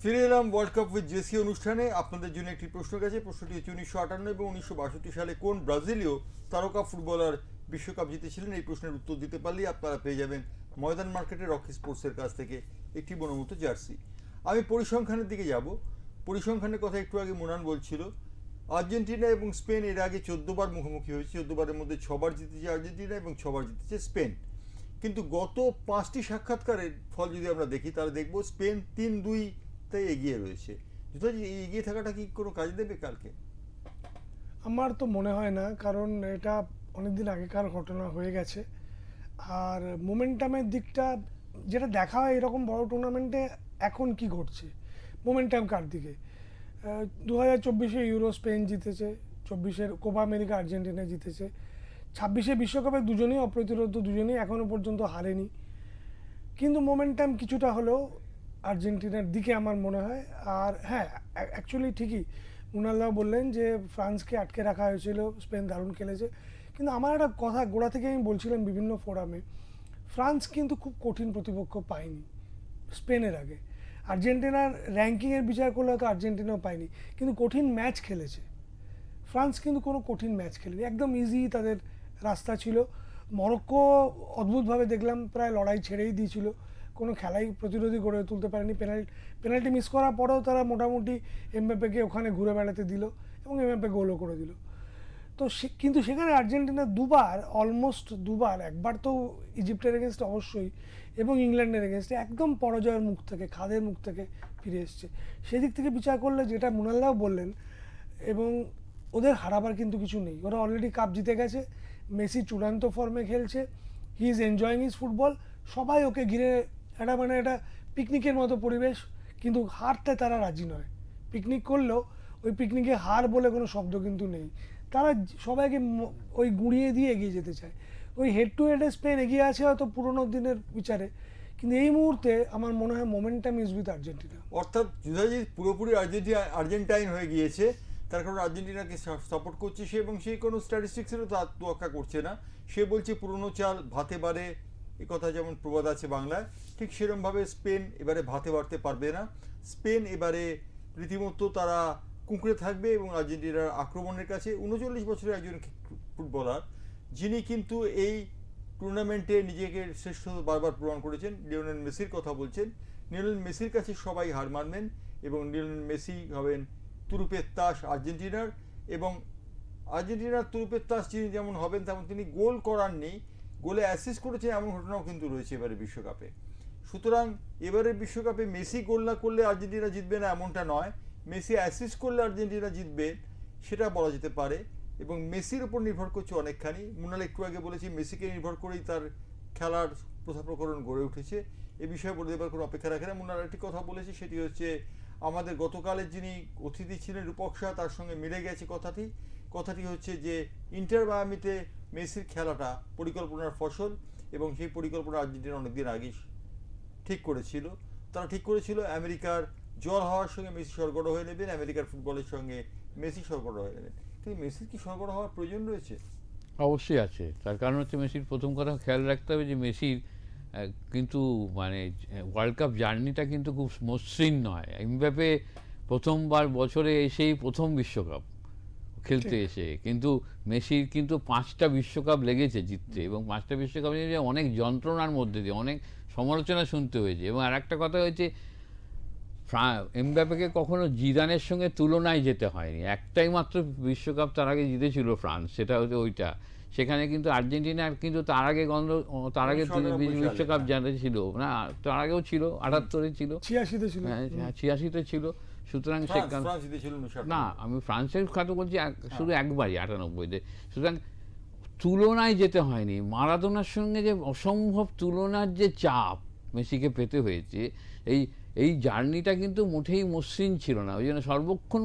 ফিরে এলাম world cup with JC অনুষ্ঠানে। আপনাদের জন্য একটি প্রশ্ন গেছে। প্রশ্নটি হচ্ছে 1958 এবং 1962 সালে কোন ব্রাজিলীয় তারকা ফুটবলার বিশ্বকাপ জিতেছিলেন? এই প্রশ্নের উত্তর দিতে পারলেই আপনারা পেয়ে যাবেন ময়দান মার্কেটে রকি স্পোর্টসের কাছ থেকে একটি মনোমত জার্সি। আমি পরিসংখ্যানের দিকে যাব। পরিসংখ্যানের কথা একটু আগে মুনান বলছিল। আর্জেন্টিনা এবং স্পেন এর আগে 14 বার মুখোমুখি হয়েছে। 14 বারের মধ্যে 6বার জিতেছে আর্জেন্টিনা এবং 6বার জিতেছে স্পেন। কিন্তু গত 5টি সাক্ষাৎকারের ফল যদি আমরা দেখি তাহলে দেখব স্পেন 3-2 এগিয়ে রয়েছে। যথাযথ এই এগিয়ে থাকাটা কি কোনো কাজ দেবে কালকে? আমার তো মনে হয় না, কারণ এটা অনেকদিন আগেকার ঘটনা হয়ে গেছে। আর মোমেন্টামের দিকটা যেটা দেখা হয় এরকম বড় টুর্নামেন্টে, এখন কি ঘটছে, মোমেন্টাম কার দিকে? 2024 ইউরো স্পেন জিতেছে, 24 কোপা আমেরিকা আর্জেন্টিনা জিতেছে, 26 বিশ্বকাপে দুজনেই অপ্রতিরোধ, দুজনেই এখনও পর্যন্ত হারেনি। কিন্তু মোমেন্টাম কিছুটা হলেও আর্জেন্টিনার দিকে আমার মনে হয়। আর হ্যাঁ, অ্যাকচুয়ালি ঠিকই মুনালদা বললেন যে ফ্রান্সকে আটকে রাখা হয়েছিল, স্পেন দারুণ খেলেছে। কিন্তু আমার একটা কথা গোড়া থেকে আমি বলছিলাম বিভিন্ন ফোরামে, ফ্রান্স কিন্তু খুব কঠিন প্রতিপক্ষ পায়নি স্পেনের আগে। আর্জেন্টিনার র্যাঙ্কিংয়ের বিচার করলে হয়তো আর্জেন্টিনাও পায়নি, কিন্তু কঠিন ম্যাচ খেলেছে ফ্রান্স। কিন্তু কোনো কঠিন ম্যাচ খেলেনি, একদম ইজি তাদের রাস্তা ছিল। মরক্কো অদ্ভুতভাবে দেখলাম প্রায় লড়াই ছেড়েই দিয়েছিল, কোনো খেলাই প্রতিরোধী গড়ে তুলতে পারেনি। পেনাল্টি মিস করার পরেও তারা মোটামুটি এমবাপ্পেকে ওখানে ঘুরে বেড়াতে দিল এবং এমবাপ্পে গোলও করে দিল। তো কিন্তু সেখানে আর্জেন্টিনা দুবার, অলমোস্ট দুবার, একবার তো ইজিপ্টের এগেনস্টে অবশ্যই এবং ইংল্যান্ডের এগেনস্টে একদম পরাজয়ের মুখ থেকে, খাদের মুখ থেকে ফিরে এসছে। সেদিক থেকে বিচার করলে যেটা মুনাল্লাও বললেন, এবং ওদের হারাবার কিন্তু কিছু নেই, ওরা অলরেডি কাপ জিতে গেছে। মেসি চূড়ান্ত ফর্মে খেলছে, he is enjoying his football, সবাই ওকে ঘিরে একটা মানে একটা পিকনিকের মতো পরিবেশ। কিন্তু হারতে তারা রাজি নয়। পিকনিক করলেও ওই পিকনিকে হার বলে কোনো শব্দ কিন্তু নেই। তারা সবাইকে ওই গুঁড়িয়ে দিয়ে এগিয়ে যেতে চায়। ওই হেড টু হেডে স্পেন এগিয়ে আছে হয়তো পুরোনো দিনের বিচারে, কিন্তু এই মুহূর্তে আমার মনে হয় মোমেন্টাম ইজ উইথ আর্জেন্টিনা। অর্থাৎ যুধাজিৎ পুরোপুরি আর্জেন্টাইন হয়ে গিয়েছে, তার কারণ আর্জেন্টিনাকে সাপোর্ট করছে সে, এবং সেই কোনো স্ট্যাটিস্টিক্সেরও তার তোয়াক্কা করছে না। সে বলছে পুরনো চাল ভাতে বাড়ে, এ কথা যেমন প্রবাদ আছে বাংলায়, ঠিক সেরকমভাবে স্পেন এবারে ভাতে বাড়তে পারবে না। স্পেন এবারে রীতিমতো তারা কুঁকড়ে থাকবে এবং আর্জেন্টিনার আক্রমণের কাছে। 39 বছরের একজন ফুটবলার যিনি কিন্তু এই টুর্নামেন্টে নিজেকে শ্রেষ্ঠ বারবার প্রমাণ করেছেন, লিওনেল মেসির কথা বলছেন। লিওনেল মেসির কাছে সবাই হার মানবেন এবং লিওনেল মেসি হবেন তুরুপের তাস আর্জেন্টিনার। এবং আর্জেন্টিনার তুরুপের তাস যিনি যেমন হবেন তেমন তিনি গোল করাননি, গোলে অ্যাসিস্ট করেছে এমন ঘটনাও কিন্তু রয়েছে এবারে বিশ্বকাপে। সুতরাং এবারের বিশ্বকাপে মেসি গোল না করলে আর্জেন্টিনা জিতবে না এমনটা নয়, মেসি অ্যাসিস্ট করলে আর্জেন্টিনা জিতবে সেটা বলা যেতে পারে। এবং মেসির উপর নির্ভর করছে অনেকখানি। মুনাল একটু আগে বলেছি মেসিকে নির্ভর করেই তার খেলার প্রথা প্রকরণ গড়ে উঠেছে। এ বিষয়ে বলে দেবার কোনো অপেক্ষা রাখে না। মুনাল একটি কথা বলেছি, সেটি হচ্ছে আমাদের গতকালের যিনি অতিথি ছিলেন রূপক শাহ, তার সঙ্গে মিলে গেছে কথাটি। কথাটি হচ্ছে যে ইন্টার মায়ামিতে মেসির খেলাটা পরিকল্পনার ফসল, এবং সেই পরিকল্পনা আর্জেন্টিনা অনেকদিন আগেই ঠিক করেছিল। তারা ঠিক করেছিল আমেরিকার জল হওয়ার সঙ্গে মেসি সরগড় হয়ে নেবেন, আমেরিকার ফুটবলের সঙ্গে মেসি সরগড় হয়ে নেবেন। কিন্তু মেসির কি সরগড় হওয়ার প্রয়োজন রয়েছে? অবশ্যই আছে। তার কারণ হচ্ছে মেসির প্রথম কথা খেয়াল রাখতে হবে যে মেসির কিন্তু মানে ওয়ার্ল্ড কাপ জার্নিটা কিন্তু খুব মসৃণ নয়। এমবাপ্পে প্রথমবার বছরে এসেই প্রথম বিশ্বকাপ খেলতে এসে, কিন্তু মেসির কিন্তু 5টা বিশ্বকাপ লেগেছে জিততে, এবং 5টা বিশ্বকাপ নিয়ে অনেক যন্ত্রণার মধ্যে দিয়ে অনেক সমালোচনা শুনতে হয়েছে। এবং আর একটা কথা হয়েছে, এমবাপ্পেকে কখনো জিদানের সঙ্গে তুলনায় যেতে হয়নি। একটাই মাত্র বিশ্বকাপ তার আগে জিতেছিল ফ্রান্স, সেটা হচ্ছে ওইটা। সেখানে কিন্তু আর্জেন্টিনার কিন্তু তার আগে তার আগে বিশ্বকাপ জানে ছিল না, তার আগেও ছিল, 78-এ ছিল, 86-তে ছিল। হ্যাঁ 86-তে ছিল। সুতরাং না, আমি ফ্রান্সের কথা বলছি, শুধু একবারই 98-তে। সুতরাং তুলনায় যেতে হয়নি। মারাদোনার সঙ্গে যে অসম্ভব তুলনার যে চাপ মেসিকে পেতে হয়েছে, এই এই জার্নিটা কিন্তু মোটেই মসৃণ ছিল না। ওই জন্য সর্বক্ষণ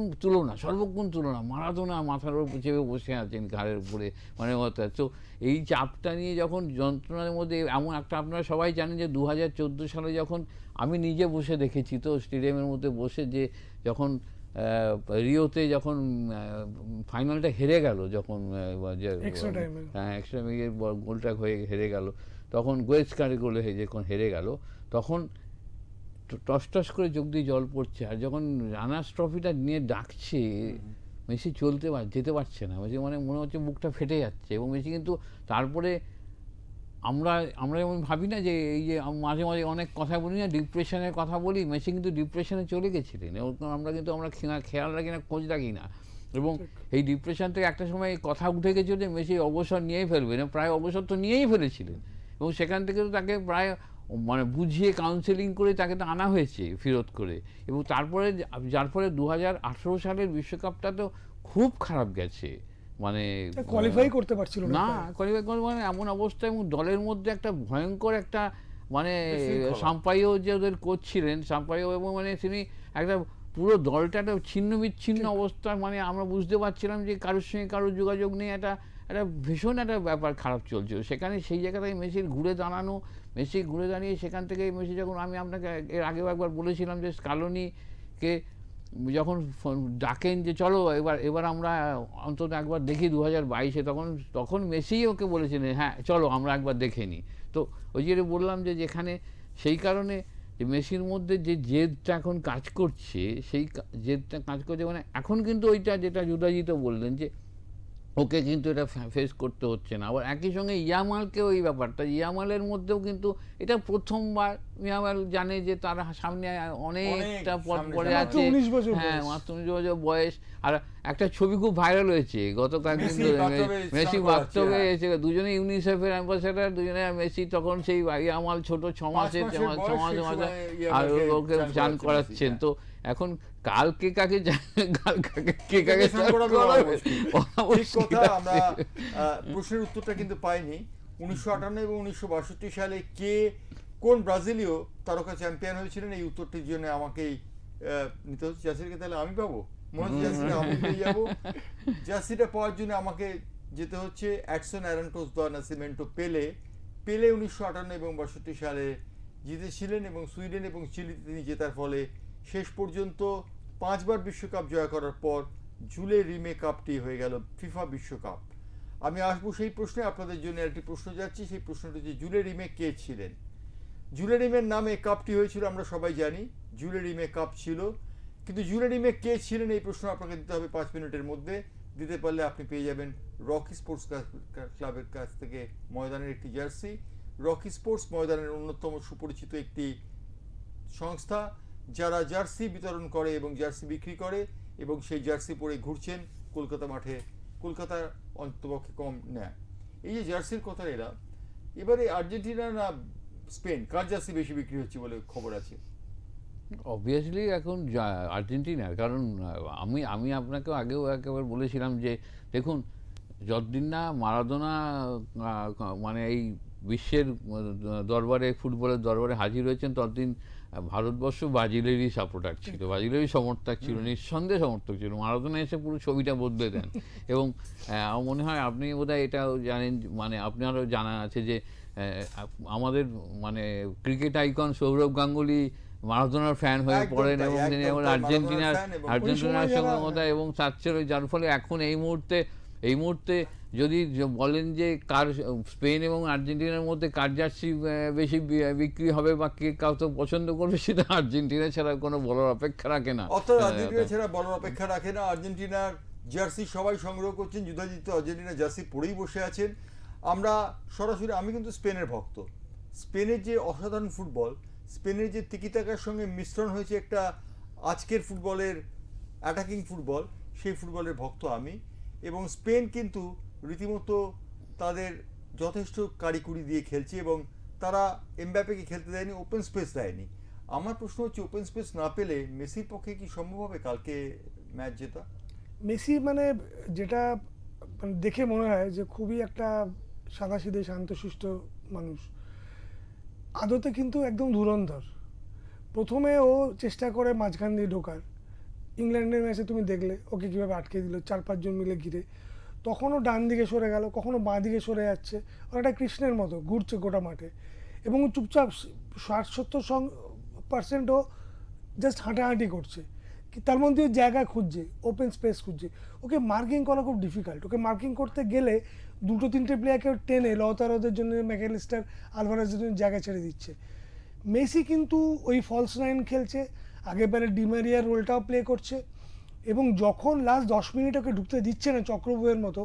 তুলনা, মারাদোনা মাথার উপর চেপে বসে আছেন ঘাড়ের উপরে, মানে তো এই চাপটা নিয়ে যখন যন্ত্রণার মধ্যে এমন একটা, আপনারা সবাই জানেন যে 2014 সালে যখন আমি নিজে বসে দেখেছি তো স্টেডিয়ামের মধ্যে বসে, যে যখন রিওতে যখন ফাইনালটা হেরে গেল, যখন হ্যাঁ এক্সট্রা টাইমের গোলটা হয়ে হেরে গেল, তখন গোয়েস্কারের গোলে যখন হেরে গেল, তখন টস টস করে চোখ দিয়ে জল পড়ছে। আর যখন রানার্স ট্রফিটা নিয়ে ডাকছে, মেসি যেতে পারছে না, মেসি মানে মনে হচ্ছে বুকটা ফেটে যাচ্ছে। এবং মেসি কিন্তু তারপরে আমরা যেমন ভাবি না যে এই যে মাঝে মাঝে অনেক কথা বলি না, ডিপ্রেশনের কথা বলি, মেসি কিন্তু ডিপ্রেশনে চলে গেছিলেন এবং আমরা খেয়াল রাখি না, খোঁজ রাখি না। এবং এই ডিপ্রেশন থেকে একটা সময় কথা উঠে গেছিল যে মেসি অবসর নিয়েই ফেলবেন, প্রায় অবসর তো নিয়েই ফেলেছিলেন। এবং সেখান থেকে তো তাকে প্রায় মানে বুঝিয়ে কাউন্সেলিং করে তাকে তো আনা হয়েছে ফেরত করে। এবং তারপরে যার ফলে 2018 সালের বিশ্বকাপটা তো খুব খারাপ গেছে, মানে কোয়ালিফাই করতে পারছিল না, কোয়ালিফাই করতে মানে এমন অবস্থা। এবং দলের মধ্যে একটা ভয়ঙ্কর একটা মানে সাম্পাইও যে ওদের কোচ ছিলেন, সাম্পাইও, এবং মানে তিনি একটা পুরো দলটা একটা ছিন্ন বিচ্ছিন্ন অবস্থা, মানে আমরা বুঝতে পারছিলাম যে কারোর সঙ্গে কারোর যোগাযোগ নেই, একটা ভীষণ একটা ব্যাপার খারাপ চলছিল সেখানে। সেই জায়গা থেকে মেসির ঘুরে দাঁড়িয়ে সেখান থেকে মেসি যখন, আমি আপনাকে এর আগেও একবার বলেছিলাম যে স্কালোনিকে যখন ডাকেন যে চলো এবার আমরা অন্তত একবার দেখি 2022-এ, তখন মেসিই ওকে বলেছিলেন হ্যাঁ চলো আমরা একবার দেখে নিই। তো ওই যে বললাম যে যেখানে সেই কারণে যে মেসির মধ্যে যে জেদটা এখন কাজ করছে, সেই জেদটা কাজ করছে, মানে এখন কিন্তু ওইটা যেটা জুদাজিত বললেন যে ওকে কিন্তু এটা ফেস করতে হচ্ছে না। আবার একই সঙ্গে ইয়ামালকেও এই ব্যাপারটা, ইয়ামালের মধ্যেও কিন্তু এটা প্রথমবার ইয়ামাল জানে যে তার সামনে অনেকটা পথ পড়ে আছে, হ্যাঁ মাত্র 19 বছর বয়স। আর একটা ছবি খুব ভাইরাল হয়েছে গত কয়েকদিন ধরে, মেসি বাস্তবে এসে দুজনে ইউনিসেফের অ্যাম্বাসেডার, দুজনে মেসি তখন সেই ইয়ামাল ছোট 6 মাসে আর ওকে চান করাচ্ছেন। তো এখন কালকে কাকে আমরা প্রশ্নের উত্তরটা কিন্তু পাইনি। 1958 এবং 1962 সালে কে কোন ব্রাজিলীয় তারকা চ্যাম্পিয়ন হয়েছিলেন, এই উত্তরটির জন্য আমাকেই নিতে হচ্ছে। জার্সিকে তাহলে আমি পাবো, মনে হচ্ছে জার্সিটা আমি পেয়ে যাবো। জার্সিটা পাওয়ার জন্য আমাকে যেতে হচ্ছে অ্যাডসন অ্যারান্টোস দা নাসিমেন্টো পেলে 1958 এবং 62 সালে জিতেছিলেন এবং সুইডেন এবং চিলিতে তিনি জেতার ফলে শেষ পর্যন্ত 5 বার বিশ্বকাপ জয় করার পর জুলে রিমে কাপটি হয়ে গেল ফিফা বিশ্বকাপ। আমি আসবো সেই প্রশ্নে, আপনাদের জন্য একটি প্রশ্ন যাচ্ছি। সেই প্রশ্নটি হচ্ছে জুলে রিমে কে ছিলেন? জুলে রিমের নামে কাপটি হয়েছিল আমরা সবাই জানি, জুলে রিমে কাপ ছিল, কিন্তু জুলে রিমে কে ছিলেন এই প্রশ্ন আপনাকে দিতে হবে 5 মিনিটের মধ্যে। দিতে পারলে আপনি পেয়ে যাবেন রকি স্পোর্টস ক্লাবের কাছ থেকে ময়দানের একটি জার্সি। রকি স্পোর্টস ময়দানের অন্যতম সুপরিচিত একটি সংস্থা যারা জার্সি বিতরণ করে এবং জার্সি বিক্রি করে, এবং সেই জার্সি পরে ঘুরছেন কলকাতা মাঠে, কলকাতার অন্তপক্ষে কম নেয়। এই যে জার্সির কথা এবারে আর্জেন্টিনা না স্পেন, কার জার্সি বেশি বিক্রি হচ্ছে বলে খবর আছে? অবভিয়াসলি এখন আর্জেন্টিনার, কারণ আমি আপনাকে আগেও একেবারে বলেছিলাম যে দেখুন, যতদিন না মারাদোনা মানে এই বিশ্বের দরবারে, ফুটবলের দরবারে হাজির হয়েছেন, ততদিন ভারতবর্ষ ব্রাজিলেরই সাপোর্টার ছিল, ব্রাজিলেরই সমর্থক ছিল, নিঃসন্দেহে সমর্থক ছিল। মারাদোনা এসে পুরো ছবিটা বদলে দেন। এবং আমার মনে হয় আপনি বোধহয় এটাও জানেন, মানে আপনারও জানা আছে যে আমাদের মানে ক্রিকেট আইকন সৌরভ গাঙ্গুলি মারাদোনার ফ্যান হয়ে পড়েন এবং তিনি আর্জেন্টিনার সঙ্গে কথা এবং চাচ্ছেন, যার ফলে এখন এই মুহূর্তে যদি বলেন যে কার স্পেন এবং আর্জেন্টিনার মধ্যে কার জার্সি বেশি বিক্রি হবে বা কে কাউকে পছন্দ করবে, সেটা আর্জেন্টিনা ছাড়া কোনো বলার অপেক্ষা রাখে না। আর্জেন্টিনা ছাড়া বলার অপেক্ষা রাখে না। আর্জেন্টিনার জার্সি সবাই সংগ্রহ করছেন, যুদ্ধাজিত আর্জেন্টিনা জার্সি পরেই বসে আছেন। আমরা সরাসরি, আমি কিন্তু স্পেনের ভক্ত। স্পেনের যে অসাধারণ ফুটবল, স্পেনের যে তিকিতাকার সঙ্গে মিশ্রণ হয়েছে একটা আজকের ফুটবলের অ্যাটাকিং ফুটবল, সেই ফুটবলের ভক্ত আমি। এবং স্পেন কিন্তু রীতিমতো তাদের যথেষ্ট কারিকুরি দিয়ে খেলছে এবং তারা এমবাপ্পেকে খেলতে দেয়নি, ওপেন স্পেস দেয়নি। আমার প্রশ্ন হচ্ছে, ওপেন স্পেস না পেলে মেসির পক্ষে কি সম্ভব হবে কালকে ম্যাচ জেতা? মেসি মানে যেটা দেখে মনে হয় যে খুবই একটা সাদাসিধে শান্তশিষ্ট মানুষ, আদতে কিন্তু একদম ধুরন্ধর। প্রথমে ও চেষ্টা করে মাঝখান দিয়ে ঢোকার, ইংল্যান্ডের ম্যাচে তুমি দেখলে ওকে কীভাবে আটকে দিল 4-5 জন মিলে ঘিরে। তখনও ডান দিকে সরে গেল, কখনো বাঁ দিকে সরে যাচ্ছে, ও একটা কৃষ্ণের মতো ঘুরছে গোটা মাঠে এবং চুপচাপ 60-70% ও জাস্ট হাঁটাহাঁটি করছে, তার মধ্যে জায়গা খুঁজছে, ওপেন স্পেস খুঁজছে। ওকে মার্কিং করা খুব ডিফিকাল্ট। ওকে মার্কিং করতে গেলে 2-3টে প্লেয়ারকে টেনে লতারোদের জন্য ম্যাকঅ্যালিস্টার, আলভারেজের জন্য জায়গা ছেড়ে দিচ্ছে। মেসি কিন্তু ওই ফলস নাইন খেলছে, আগেবারে ডিমারিয়ার রোলটাও প্লে করছে, এবং যখন লাস্ট 10 মিনিট ওকে ঢুকতে দিচ্ছে না চক্রবুয়ের মতো,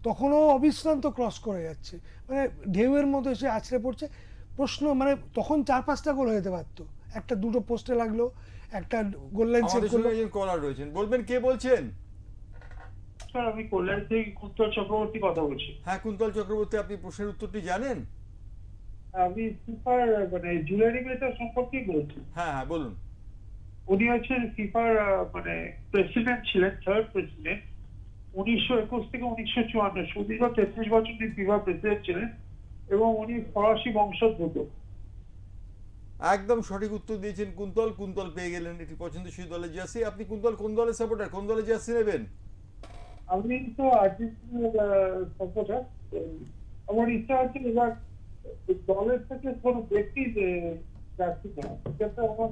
তখনও অবিশ্রান্ত ক্রস করে যাচ্ছে, মানে ঢেউয়ের মতো এসে আছড়ে পড়ছে। প্রশ্ন মানে তখন 4-5টা গোল হয়ে যেতে পারতো, একটা দুটো পোস্টে লাগলো, একটা গোল লাইন সেভ আমাদের করলো। সঙ্গে একজন কলার রয়েছেন, বলবেন কে বলছেন? স্যার আমি কল্যাণ থেকে কুন্তল চক্রবর্তী কথা বলছি। হ্যাঁ কুন্তল চক্রবর্তী, আপনি প্রশ্নের উত্তরটি জানেন? আমি ফিফার মানে জুয়েলারি মেটার সম্পর্কে বলছি। হ্যাঁ হ্যাঁ বলুন। উনি হচ্ছেন ফিফার মানে প্রেসিডেন্ট ছিলেন, থার্ড প্রেসিডেন্ট 1921 থেকে 1954, সুদীর্ঘ 33 বছর তিনি ফিফা প্রেসিডেন্ট ছিলেন এবং উনি ফরাসি বংশোদ্ভূত। একদম সঠিক উত্তর দিয়েছেন কুন্তল। কুন্তল পেয়ে গেলেন একটি পছন্দসই দলের জার্সি। আপনি কুন্তল কোন দলের সাপোর্টার, কোন দলের জার্সি নেবেন? আমি তো আর্জেন্টিনার সাপোর্টার। আমার ইচ্ছা আছে এবার দলের থেকে কোনো ব্যক্তি যে জার্সি নেওয়া, সেটা আমার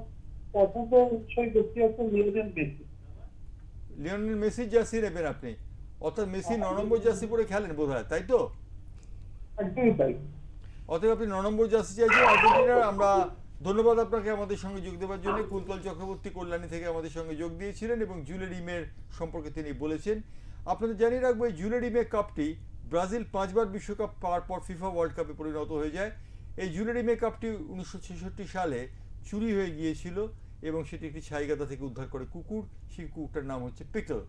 পছন্দ সেই ব্যক্তি হচ্ছে লিওনেল মেসি। লিওনেল মেসির জার্সি নেবেন আপনি, অর্থাৎ মেসি 9 নম্বর জার্সি পরে খেলেন বোধহয়, তাই তো? একদমই তাই। অতএব আপনি 9 নম্বর জার্সি চাইছেন আর্জেন্টিনার। আমরা ধন্যবাদ আপনাকে আমাদের সঙ্গে যোগ দেওয়ার জন্য। কুন্তল চক্রবর্তী কল্যাণী থেকে আমাদের সঙ্গে যোগ দিয়েছিলেন এবং জুয়েলারি মের সম্পর্কে তিনি বলেছেন। আপনাদের জানিয়ে রাখবো এই জুয়েলারি মে কাপটি ব্রাজিল 5বার বিশ্বকাপ পাওয়ার পর ফিফা ওয়ার্ল্ড কাপে পরিণত হয়ে যায়। এই জুয়েলারি মে কাপটি 1966 সালে চুরি হয়ে গিয়েছিল এবং সেটি একটি ছাইগাদা থেকে উদ্ধার করে কুকুর, সেই কুকুরটার নাম হচ্ছে পিকল।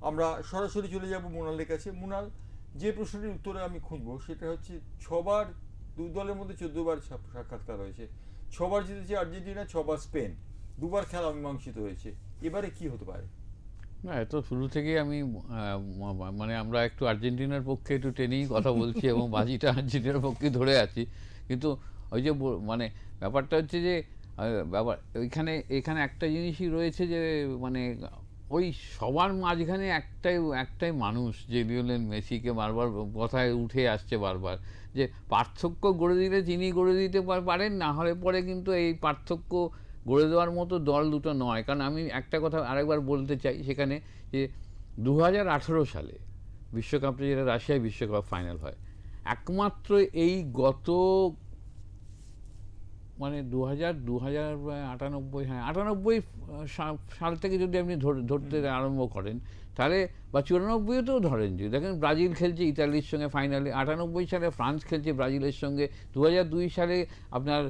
আমরা সরাসরি চলে যাব মুনালের কাছে। মুনাল, যে প্রশ্নটির উত্তরে আমি খুঁজবো সেটা হচ্ছে 6বার, দুই দলের মধ্যে 14বার সাক্ষাৎকার হয়েছে, 6বার জিতেছে আর্জেন্টিনা, 6বার স্পেন, 2বার খেলা অমীমাংসিত হয়েছে। এবারে কি হতে পারে? না, এত শুরু থেকেই আমি মানে আমরা একটু আর্জেন্টিনার পক্ষে একটু টেনেই কথা বলছি এবং বাজিটা আর্জেন্টিনার পক্ষে ধরে আছি, কিন্তু ওই যে মানে ব্যাপারটা হচ্ছে যে ব্যাপার এখানে একটা জিনিসই রয়েছে যে মানে ওই সবার মাঝখানে একটাই মানুষ, যে লিওনেল মেসিকে বারবার কথায় উঠে আসছে বারবার, যে পার্থক্য গড়ে দিলে তিনি গড়ে দিতে পারেন, না হলে পরে কিন্তু এই পার্থক্য গড়ে দেওয়ার মতো দল দুটো নয়। কারণ আমি একটা কথা আরেকবার বলতে চাই সেখানে, যে 2018 সালে বিশ্বকাপটা, যেটা রাশিয়ায় বিশ্বকাপ ফাইনাল হয়, একমাত্র এই গত মানে 98 সাল থেকে যদি আপনি ধরতে আরম্ভ করেন, তাহলে বা 94তেও ধরেন, যদি দেখেন ব্রাজিল খেলছে ইতালির সঙ্গে ফাইনালে, 98 সালে ফ্রান্স খেলছে ব্রাজিলের সঙ্গে, 2002 সালে আপনার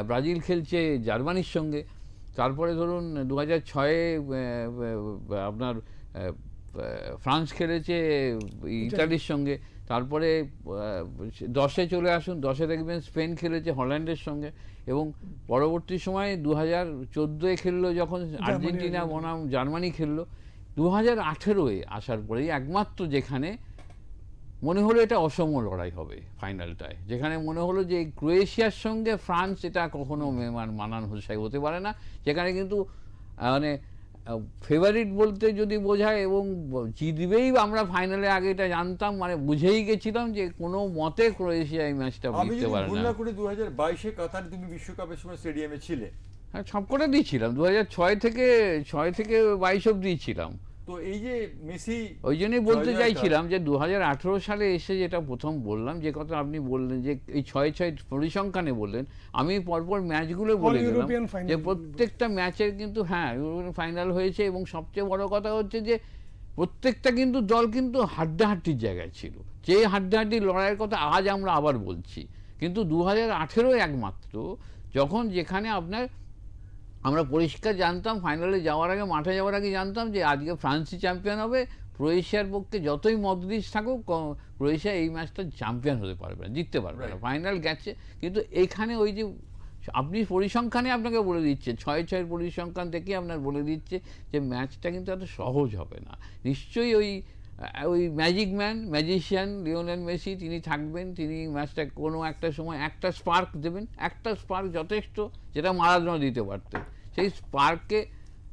ব্রাজিল খেলছে জার্মানির সঙ্গে, তারপরে ধরুন 2006-এ আপনার ফ্রান্স খেলেছে ইতালির সঙ্গে, তারপরে 10-এ চলে আসুন, 10-এ দেখবেন স্পেন খেলেছে হল্যান্ডের সঙ্গে, এবং পরবর্তী সময়ে 2014-এ খেললো যখন আর্জেন্টিনা বনাম জার্মানি খেললো, 2018-এ আসার পরেই একমাত্র যেখানে মনে হলো এটা অসম লড়াই হবে ফাইনালটায়, যেখানে মনে হলো যে ক্রোয়েশিয়ার সঙ্গে ফ্রান্স এটা কখনো মানান হোসাই হতে পারে না, যেখানে কিন্তু মানে ফেভারিট বলতে যদি বোঝায় এবং জিতবেই আমরা ফাইনালে আগে এটা জানতাম, মানে বুঝেই গেছিলাম যে কোনো মতে ক্রোয়েশিয়া এই ম্যাচটা জিততে পারে না। আমি যদি ভুল না করি 2022-এ কাতার তুমি বিশ্বকাপের সময় স্টেডিয়ামে ছিলে। হ্যাঁ, সবকটা দিয়েছিলাম, 2006 থেকে 22 অব্দি ছিলাম। তো এই যে মেসি, ওই জন্যই বলতে চাইছিলাম যে 2018 সালে এসে যেটা প্রথম বললাম, যে কথা আপনি বললেন যে এই 6-6 পরিসংখ্যানে বললেন, আমি পরপর ম্যাচগুলো বলে গেলাম যে প্রত্যেকটা ম্যাচের কিন্তু হ্যাঁ ইউরোপিয়ান ফাইনাল হয়েছে, এবং সবচেয়ে বড় কথা হচ্ছে যে প্রত্যেকটা কিন্তু দল কিন্তু হাড্ডাহাড্ডির জায়গায় ছিল, যে হাড্ডাহাড্ডির লড়াইয়ের কথা আজ আমরা আবার বলছি, কিন্তু 2018 একমাত্র যখন, যেখানে আপনার আমরা পরিষ্কার জানতাম ফাইনালে যাওয়ার আগে, মাঠে যাওয়ার আগে জানতাম যে আজকে ফ্রান্সই চ্যাম্পিয়ন হবে, ক্রোয়েশিয়ার পক্ষে যতই মদরিচ থাকুক ক্রোয়েশিয়া এই ম্যাচটা চ্যাম্পিয়ন হতে পারবে না, জিততে পারবে না, ফাইনাল গেছে। কিন্তু এখানে ওই যে আপনি পরিসংখ্যানে আপনাকে বলে দিচ্ছে, 6-6 পরিসংখ্যান থেকে আপনার বলে দিচ্ছে যে ম্যাচটা কিন্তু এত সহজ হবে না। নিশ্চয়ই ওই ম্যাজিশিয়ান লিওনেল মেসি তিনি থাকবেন, তিনি ম্যাচটা কোনো একটা সময় একটা স্পার্ক দেবেন, একটা স্পার্ক যথেষ্ট, যেটা মারাদোনা দিতে পারতেন, সেই স্পার্কে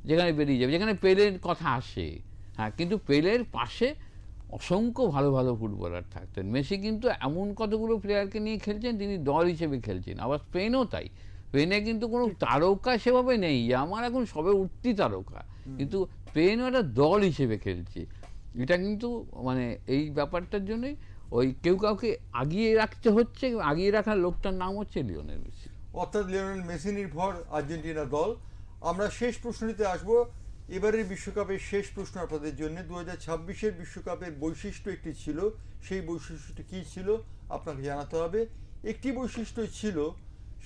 যেখানে বেরিয়ে যাবে, যেখানে পেলের কথা আসে। হ্যাঁ, কিন্তু পেলের পাশে অসংখ্য ভালো ভালো ফুটবলার থাকতেন। মেসি কিন্তু এমন কতগুলো প্লেয়ারকে নিয়ে খেলছেন, তিনি দল হিসেবে খেলছেন। আবার স্পেনও তাই, স্পেনে কিন্তু কোনো তারকা সেভাবে নেই যে আমার এখন সবে উঠতি তারকা, কিন্তু স্পেনও একটা দল হিসেবে খেলছে। এটা কিন্তু মানে এই ব্যাপারটার জন্যই ওই কেউ কাউকে আগিয়ে রাখতে হচ্ছে, আগিয়ে রাখার লোকটার নাম হচ্ছে লিওনেল মেসি। অর্থাৎ লিওনেল মেসি নির্ভর আর্জেন্টিনা দল। আমরা শেষ প্রশ্নটিতে আসবো। এবারের বিশ্বকাপের শেষ প্রশ্ন আপনাদের জন্য। 2026-এর বিশ্বকাপের বৈশিষ্ট্য একটি ছিল, সেই বৈশিষ্ট্যটি কী ছিল আপনাকে জানাতে হবে। একটি বৈশিষ্ট্য ছিল,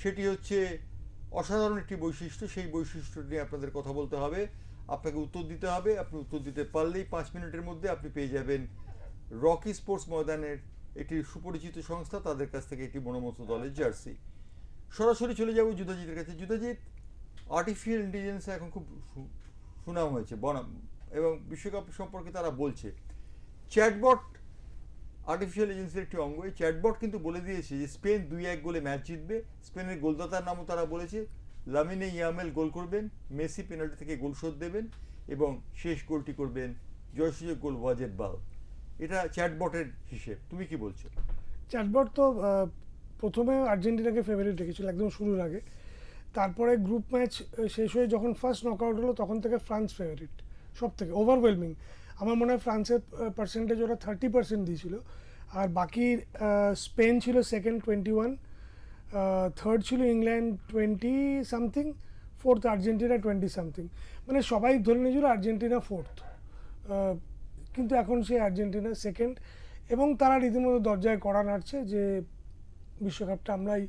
সেটি হচ্ছে অসাধারণ একটি বৈশিষ্ট্য, সেই বৈশিষ্ট্য নিয়ে আপনাদের কথা বলতে হবে, আপনাকে উত্তর দিতে হবে। আপনি উত্তর দিতে পারলেই 5 মিনিটের মধ্যে আপনি পেয়ে যাবেন রকি স্পোর্টস ময়দানের একটি সুপরিচিত সংস্থা, তাদের কাছ থেকে একটি মনোমত দলের জার্সি। সরাসরি চলে যাব যুধাজিতের কাছে। যুধাজিৎ, আর্টিফিশিয়াল ইন্টেলিজেন্স এখন খুব সুনাম হয়েছে বনাম, এবং বিশ্বকাপ সম্পর্কে তারা বলছে চ্যাটবট আর্টিফিশিয়াল ইন্টেলিজেন্সের একটি অঙ্গ। এই চ্যাটবট কিন্তু বলে দিয়েছে যে স্পেন 2-1 গোলে ম্যাচ জিতবে। স্পেনের গোলদাতার নামও তারা বলেছে, লামিনে ইয়ামেল গোল করবেন, মেসি পেনাল্টি থেকে গোল শোধ দেবেন এবং শেষ গোলটি করবেন জয়সূচক গোল ওয়াজেদ বাল। এটা চ্যাটবটের হিসেব, তুমি কি বলছো? চ্যাটবট তো প্রথমে আর্জেন্টিনাকে ফেভারিট রেখেছিল একদম শুরুর আগে, তারপরে গ্রুপ ম্যাচ শেষ হয়ে যখন ফার্স্ট নকআউট হলো তখন থেকে ফ্রান্স ফেভারিট সব থেকে ওভারওয়েলমিং। আমার মনে হয় ফ্রান্সের পার্সেন্টেজ ওরা 30% দিয়েছিল, আর বাকি স্পেন ছিল সেকেন্ড 21, থার্ড ছিল England 20 something, fourth Argentina 20 something. মানে সবাই ধরে নিয়েছিল আর্জেন্টিনা ফোর্থ, কিন্তু এখন সে আর্জেন্টিনা সেকেন্ড, এবং তারা রীতিমতো দরজায় কড়া নাড়ছে যে বিশ্বকাপটা আমরাই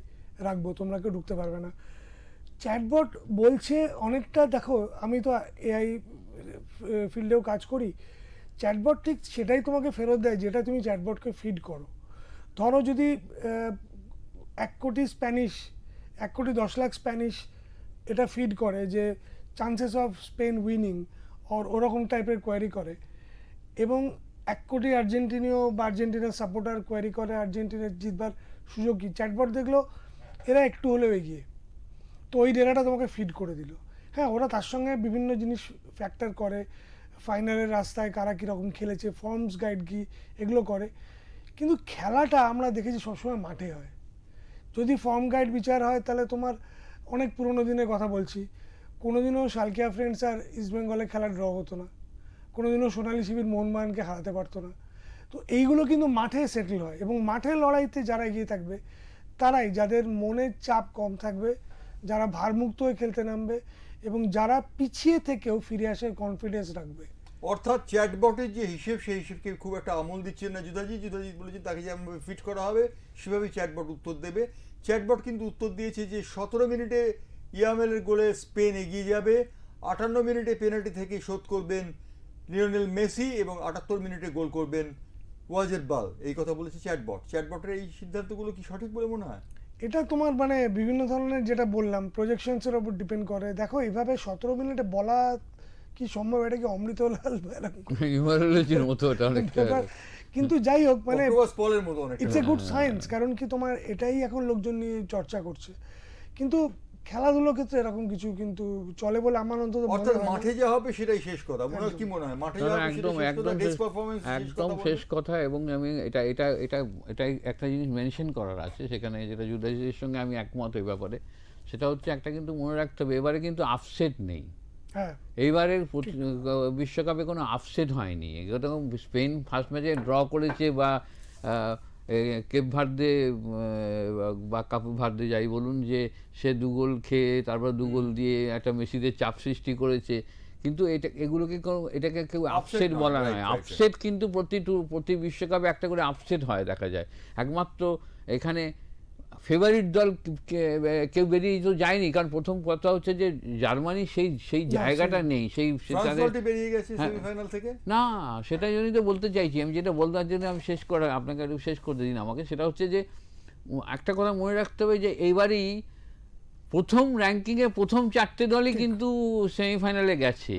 রাখবো, তোমরা কেউ ঢুকতে পারবে না। চ্যাটবট বলছে অনেকটা, দেখো আমি তো এআই ফিল্ডেও কাজ করি, চ্যাটবট ঠিক সেটাই তোমাকে ফেরত দেয় যেটা তুমি চ্যাটবটকে ফিড করো। ধরো যদি 1 কোটি স্প্যানিশ, 1 কোটি 10 লাখ স্প্যানিশ এটা ফিড করে যে চান্সেস অফ স্পেন উইনিং ওরকম টাইপের কোয়ারি করে, এবং 1 কোটি আর্জেন্টিনীয় বা আর্জেন্টিনার সাপোর্টার কোয়ারি করে আর্জেন্টিনার জিতবার সুযোগ কি, চ্যাটবট দেখলো এরা একটু হলেও এগিয়ে, তো ওই ডেটাটা তোমাকে ফিড করে দিল। হ্যাঁ, ওরা তার সঙ্গে বিভিন্ন জিনিস ফ্যাক্টর করে, ফাইনালের রাস্তায় কারা কীরকম খেলেছে, ফর্মস গাইড কী, এগুলো করে। কিন্তু খেলাটা আমরা দেখেছি সবসময় মাঠে হয়। যদি ফর্ম গাইড বিচার হয় তাহলে তোমার অনেক পুরোনো দিনের কথা বলছি, কোনোদিনও সালকিয়া ফ্রেন্ডস আর ইস্টবেঙ্গলে খেলা ড্র হতো না, কোনোদিনও সোনালী শিবির মোহনবাগানকে হারাতে পারতো না। তো এইগুলো কিন্তু মাঠে সেটেল হয়, এবং মাঠের লড়াইতে যারা এগিয়ে থাকবে তারাই, যাদের মনের চাপ কম থাকবে, যারা ভারমুক্ত হয়ে খেলতে নামবে, এবং যারা পিছিয়ে থেকেও ফিরে আসার কনফিডেন্স রাখবে। অর্থাৎ চ্যাটবটের যে হিসেব, সেই হিসেবকে খুব একটা আমল দিচ্ছেন না যুধাজিৎ। যুধাজিৎ বলেছে তাকে যেমনভাবে ফিট করা হবে সেভাবেই চ্যাটবট উত্তর দেবে। চ্যাটবট কিন্তু উত্তর দিয়েছে যে 17 মিনিটে ইয়ামেলের গোলে স্পেন এগিয়ে যাবে, 58 মিনিটে পেনাল্টি থেকে শোধ করবেন লিওনেল মেসি, এবং 78 মিনিটে গোল করবেন ওয়াজেদ বাল। এই কথা বলেছে চ্যাটবট। চ্যাটবটের এই সিদ্ধান্তগুলো কি সঠিক বলে মনে হয়? এটা তোমার মানে বিভিন্ন ধরনের, যেটা বললাম, প্রজেকশনসের ওপর ডিপেন্ড করে। দেখো এইভাবে 17 মিনিটে বলা কি সম্ভব, এটা কি অমৃতলাল ইমারোলজির মতো এটা অনেকটা, কিন্তু যাই হোক, মানে পলের মতো অনেক। ইটস এ গুড সায়েন্স, কারণ কি তোমার এটাই এখন লোকজন নিয়ে চর্চা করছে। কিন্তু খেলাধুলোর ক্ষেত্রে এরকম কিছু কিন্তু চলে বলে আমার অন্তত মনে অর্থাৎ হয় না। মাঠে যা হবে সেটাই শেষ কথা। মনে হয় কি মনে হয় মাঠে যা হবে একদম সেটাই শেষ কথা, একদম ডেস্ক পারফরম্যান্স একদম শেষ কথা। এবং আমি এটা এটা এটা এটাই একটা জিনিস মেনশন করার আছে সেখানে, যেটা যুধাজিতের সঙ্গে আমি একমত এই ব্যাপারে। সেটা হচ্ছে একটা কিন্তু মনে রাখতে হবে, এবারে কিন্তু আপসেট নেই। হ্যাঁ, এইবারের বিশ্বকাপে কোনো আপসেট হয়নি। এরকম স্পেন ফার্স্ট ম্যাচে ড্র করেছে, বা কেপ ভার্দে বা কাপু ভার্দে যাই বলুন, যে সে 2 গোল খেয়ে তারপর 2 গোল দিয়ে একটা মেসিদের চাপ সৃষ্টি করেছে, কিন্তু এগুলোকে এটাকে কেউ আপসেট বলা নয়। আপসেট কিন্তু প্রতি বিশ্বকাপে একটা করে আপসেট হয় দেখা যায়। একমাত্র এখানে ফেভারিট দল কেউ বেরিয়ে তো যায়নি, কারণ প্রথম কথা হচ্ছে যে জার্মানি সেই জায়গাটা নেই, সেই বেরিয়ে গেছে সেমিফাইনাল থেকে। না, সেটাই জন্যই তো বলতে চাইছি আমি, যেটা বলবার জন্য আমি আপনাকে একটু শেষ করতে দিন আমাকে। সেটা হচ্ছে যে একটা কথা মনে রাখতে হবে, যে এইবারই প্রথম র্যাঙ্কিংয়ে প্রথম 4টে দলই কিন্তু সেমিফাইনালে গেছে।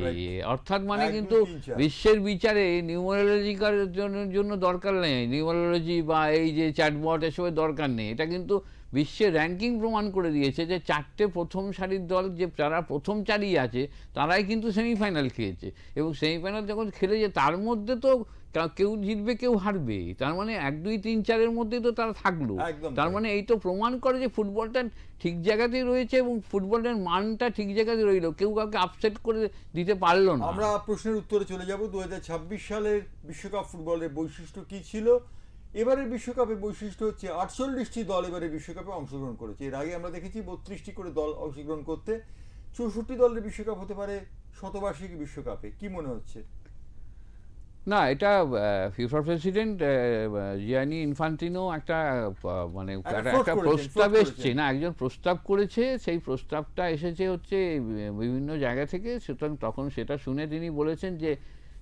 অর্থাৎ মানে কিন্তু বিশ্বের বিচারে নিউমারোলজিকার জন্য দরকার নেই, নিউমারোলজি বা এই যে চ্যাটবট এসবের দরকার নেই। এটা কিন্তু বিশ্বের র্যাঙ্কিং প্রমাণ করে দিয়েছে যে 4টে প্রথম সারির দল, যে যারা প্রথম 4ই আছে, তারাই কিন্তু সেমিফাইনাল খেয়েছে। এবং সেমিফাইনাল যখন খেলেছে তার মধ্যে তো কেউ জিতবে কেউ হারবে, তার মানে 1, 2, 3, 4-এর মধ্যেই তো তারা থাকলো। তার মানে এই তো প্রমাণ করে যে ফুটবলটা ঠিক জায়গাতেই রয়েছে, এবং ফুটবলের মানটা ঠিক জায়গাতে রইলো, কেউ কাউকে আপসেট করে দিতে পারলো না। আমরা প্রশ্নের উত্তরে চলে যাব। 2026 সালের বিশ্বকাপ ফুটবলের বৈশিষ্ট্য কি ছিল, এবারের বিশ্বকাপের বৈশিষ্ট্য হচ্ছে 48টি দল এবারে বিশ্বকাপে অংশগ্রহণ করেছে। এর আগে আমরা দেখেছি 32টি করে দল অংশগ্রহণ করতে। 64 দলের বিশ্বকাপ হতে পারে শতবার্ষিকী বিশ্বকাপে, কি মনে হচ্ছে? না, এটা ফিফা প্রেসিডেন্ট জিয়ানি ইনফান্টিনো একটা মানে একটা প্রস্তাব এসছে, না একজন প্রস্তাব করেছে, সেই প্রস্তাবটা এসেছে হচ্ছে বিভিন্ন জায়গা থেকে। সুতরাং তখন সেটা শুনে তিনি বলেছেন যে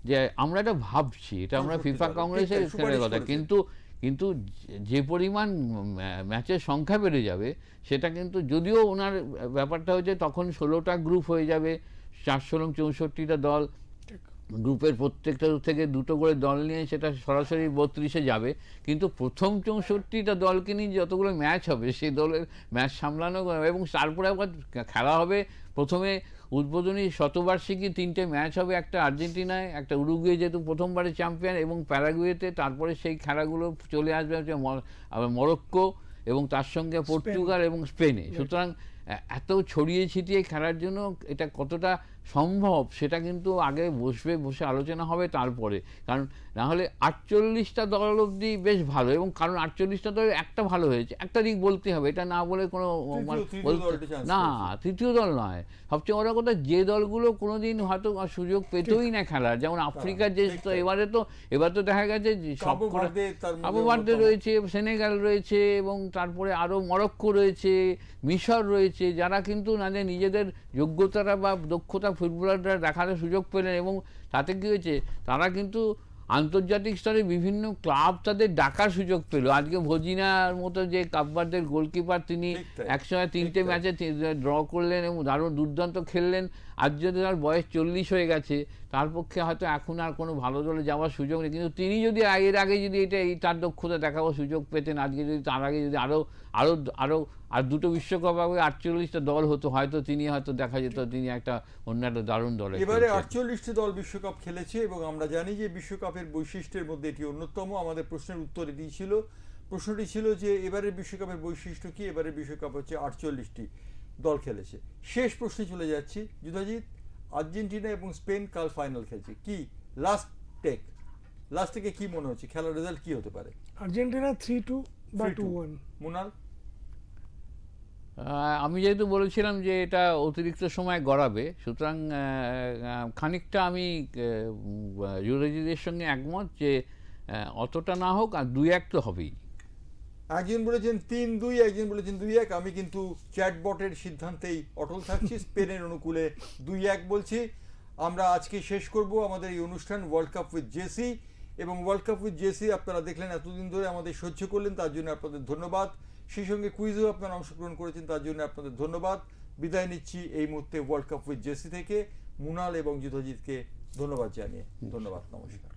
যে আমরা এটা ভাবছি, এটা আমরা ফিফা কংগ্রেসের কথা, কিন্তু কিন্তু যে পরিমাণ ম্যাচের সংখ্যা বেড়ে যাবে সেটা কিন্তু, যদিও ওনার ব্যাপারটা হচ্ছে তখন 16টা গ্রুপ হয়ে যাবে, 464টা দল, গ্রুপের প্রত্যেকটা থেকে দুটো করে দল নিয়ে সেটা সরাসরি 32-এ যাবে, কিন্তু প্রথম 64টা দলকে নিয়ে যতগুলো ম্যাচ হবে সেই দলের ম্যাচ সামলানো, এবং তারপরে আবার খেলা হবে। প্রথমে উদ্বোধনী শতবার্ষিকী 3টে ম্যাচ হবে, একটা আর্জেন্টিনায়, একটা উরুগুয়ে যেহেতু প্রথমবারের চ্যাম্পিয়ন, এবং প্যারাগুয়েতে। তারপরে সেই খেলাগুলো চলে আসবে হচ্ছে মরক্কো, এবং তার সঙ্গে পর্তুগাল এবং স্পেনে। সুতরাং এত ছড়িয়ে ছিটিয়ে খেলার জন্য এটা কতটা সম্ভব সেটা কিন্তু আগে বসে আলোচনা হবে তারপরে। কারণ না হলে 48টা দল অবধি বেশ ভালো, এবং কারণ 48টা দল একটা ভালো হয়েছে, একটা দিক বলতে হবে, এটা না বলে কোনো না, তৃতীয় দল নয়। সবচেয়ে বড় কথা, যে দলগুলো কোনোদিন হয়তো সুযোগ পেতই না খেলার, যেমন আফ্রিকার যে, তো এবার তো দেখা গেছে সব কাবো ভার্দে রয়েছে, সেনেগাল রয়েছে, এবং তারপরে আরও মরক্কো রয়েছে, মিশর রয়েছে, যারা কিন্তু নিজেদের যোগ্যতারা বা দক্ষতা ফুটবলাররা দেখার সুযোগ পেলেন, এবং তাতে কী হয়েছে, তারা কিন্তু আন্তর্জাতিক স্তরে বিভিন্ন ক্লাব তাদের ডাকার সুযোগ পেল। আজকে ভজিনার মতো যে কাপবার্দের গোলকিপার, তিনি একসময় 3টে ম্যাচে ড্র করলেন এবং দারুণ দুর্দান্ত খেললেন। আজ যদি তার বয়স 40 হয়ে গেছে, তার পক্ষে হয়তো এখন আর কোনো ভালো দলে যাওয়ার সুযোগ নেই, কিন্তু তিনি যদি এর আগে যদি তার দক্ষতা দেখাবার সুযোগ পেতেন, আজকে যদি তার আগে যদি আর দুটো বিশ্বকাপ আগে 48টা দল হতো, হয়তো তিনি হয়তো দেখা যেত তিনি একটা অন্য একটা দারুণ দলে। এবারে 48টি দল বিশ্বকাপ খেলেছে, এবং আমরা জানি যে বিশ্বকাপের বৈশিষ্ট্যের মধ্যে এটি অন্যতম। আমাদের প্রশ্নের উত্তর এটি ছিল। প্রশ্নটি ছিল যে এবারের বিশ্বকাপের বৈশিষ্ট্য কি? এবারের বিশ্বকাপ হচ্ছে 48টি দল খেলেছে। শেষ প্রশ্নে চলে যাচ্ছি। যুধাজিৎ, আর্জেন্টিনা এবং স্পেন কাল ফাইনাল খেলছে, কি লাস্ট থেকে কি মনে হচ্ছে, খেলার রেজাল্ট কি হতে পারে? আর্জেন্টিনা 3-2 বা 2-1। মুনাল? আমি যেহেতু বলেছিলাম যে এটা অতিরিক্ত সময় গড়াবে, সুতরাং খানিকটা আমি যুবরাজদের সঙ্গে একমত যে অতটা না হোক, আর 2-1 তো হবেই। একজন বলেছেন 3-2, একজন বলেছেন 2-1। আমি কিন্তু চ্যাটবটের সিদ্ধান্তেই অটল থাকছি, স্পেনের অনুকূলে 2-1 বলছি। আমরা আজকে শেষ করব আমাদের এই অনুষ্ঠান ওয়ার্ল্ড কাপ উইথ জেসি। এবং ওয়ার্ল্ড কাপ উইথ জেসি আপনারা দেখলেন, এতদিন ধরে আমাদের সহ্য করলেন, তার জন্য আপনাদের ধন্যবাদ। সেই সঙ্গে কুইজেও আপনারা অংশগ্রহণ করেছেন, তার জন্য আপনাদের ধন্যবাদ। বিদায় নিচ্ছি এই মুহূর্তে ওয়ার্ল্ড কাপ উইথ জেসি থেকে। মুনাল এবং যুধাজিৎকে ধন্যবাদ জানিয়ে ধন্যবাদ, নমস্কার।